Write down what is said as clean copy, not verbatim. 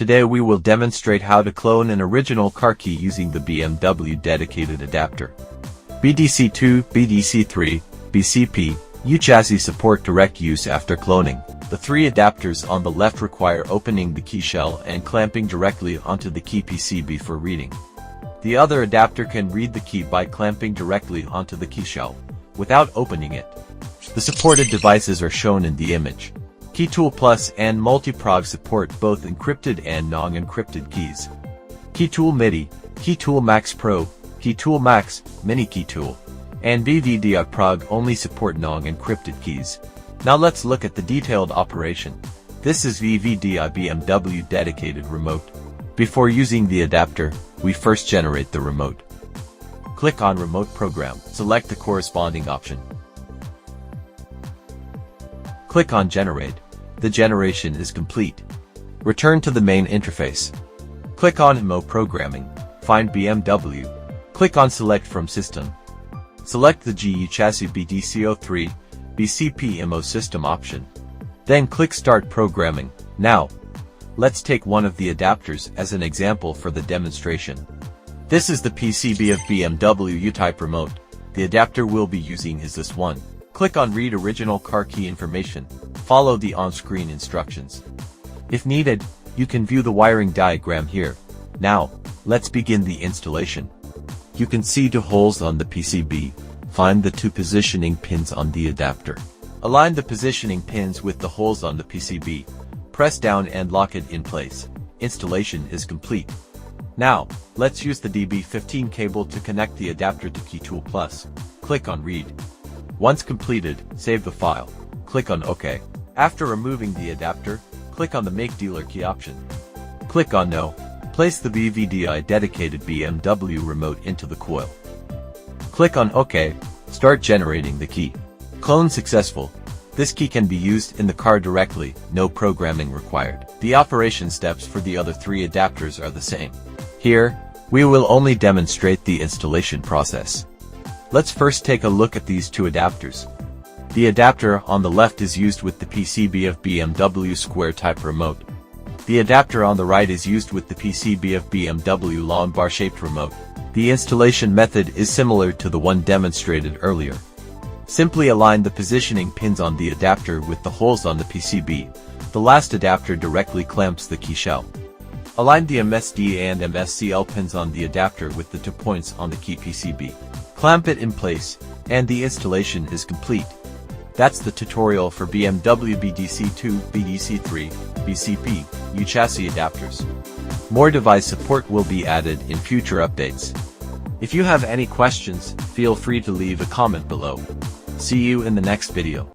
Today we will demonstrate how to clone an original car key using the BMW dedicated adapter. BDC2, BDC3, BCP, Wechat support direct use after cloning. The three adapters on the left require opening the key shell and clamping directly onto the key PCB for reading. The other adapter can read the key by clamping directly onto the key shell, without opening it. The supported devices are shown in the image. KeyTool Plus and Multiprog support both encrypted and non-encrypted keys. KeyTool MIDI, KeyTool Max Pro, KeyTool Max, Mini KeyTool, and BVDI only support non-encrypted keys. Now let's look at the detailed operation. This is BVDI BMW dedicated remote. Before using the adapter, we first generate the remote. Click on Remote Program, select the corresponding option. Click on Generate. The generation is complete. Return to the main interface. Click on IMO Programming, find BMW. Click on Select from System. Select the Wechat BDC3, BCP IMO System option. Then click Start Programming. Now, let's take one of the adapters as an example for the demonstration. This is the PCB of BMW U-type remote. The adapter we'll be using is this one. Click on Read Original Car Key Information. Follow the on-screen instructions. If needed, you can view the wiring diagram here. Now, let's begin the installation. You can see the holes on the PCB. Find the two positioning pins on the adapter. Align the positioning pins with the holes on the PCB. Press down and lock it in place. Installation is complete. Now, let's use the DB15 cable to connect the adapter to KeyTool Plus. Click on Read. Once completed, save the file. Click on OK. After removing the adapter, click on the Make Dealer Key option. Click on No. Place the BVDI dedicated BMW remote into the coil. Click on OK. Start generating the key. Clone successful. This key can be used in the car directly, no programming required. The operation steps for the other three adapters are the same. Here, we will only demonstrate the installation process. Let's first take a look at these two adapters. The adapter on the left is used with the PCB of BMW square type remote. The adapter on the right is used with the PCB of BMW long bar shaped remote. The installation method is similar to the one demonstrated earlier. Simply align the positioning pins on the adapter with the holes on the PCB. The last adapter directly clamps the key shell. Align the MSD and MSCL pins on the adapter with the 2 points on the key PCB. Clamp it in place, and the installation is complete. That's the tutorial for BMW BDC2, BDC3, BCP, Wechat adapters. More device support will be added in future updates. If you have any questions, feel free to leave a comment below. See you in the next video.